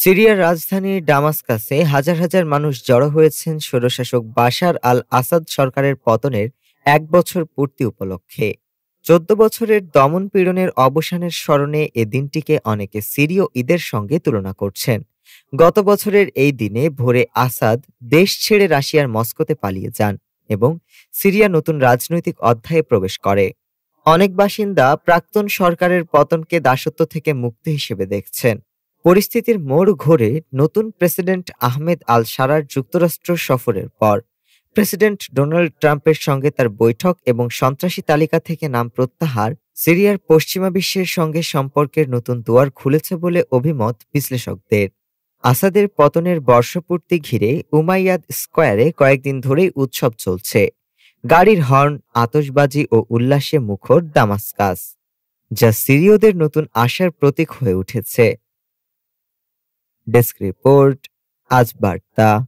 সিরিয়ার রাজধানী ডামাস্কাসে হাজার হাজার মানুষ জড়ো হয়েছেন স্বৈরশাসক বাশার আল আসাদ সরকারের পতনের ১ বছর পূর্তি উপলক্ষে। ১৪ বছরের দমন-পীড়নের অবসানের স্মরণে এ দিনটিকে অনেকে সিরীয় ঈদের সঙ্গে তুলনা করছেন। গত বছরের এই দিনে ভোরে আসাদ দেশ ছেড়ে রাশিয়ার মস্কোতে পালিয়ে যান এবং সিরিয়া নতুন রাজনৈতিক অধ্যায়ে প্রবেশ করে। অনেক বাসিন্দা প্রাক্তন সরকারের পতনকে দাসত্ব থেকে মুক্তি হিসেবে দেখছেন। পরিস্থিতির মোড় ঘোরে নতুন প্রেসিডেন্ট আহমেদ আল শারার যুক্তরাষ্ট্র সফরের পর। প্রেসিডেন্ট ডোনাল্ড ট্রাম্পের সঙ্গে তার বৈঠক এবং সন্ত্রাসী তালিকা থেকে নাম প্রত্যাহার সিরিয়ার পশ্চিমা বিশ্বের সঙ্গে সম্পর্কের নতুন দুয়ার খুলেছে বলে অভিমত বিশ্লেষকদের। আসাদের পতনের বর্ষপূর্তি ঘিরে উমাইয়াদ স্কয়ারে কয়েকদিন ধরেই উৎসব চলছে। গাড়ির হর্ন, আতশবাজি ও উল্লাসে মুখর দামাস্কাস, যা সিরীয়দের নতুন আশার প্রতীক হয়ে উঠেছে। ডেস্ক রিপোর্ট, আজ বার্তা।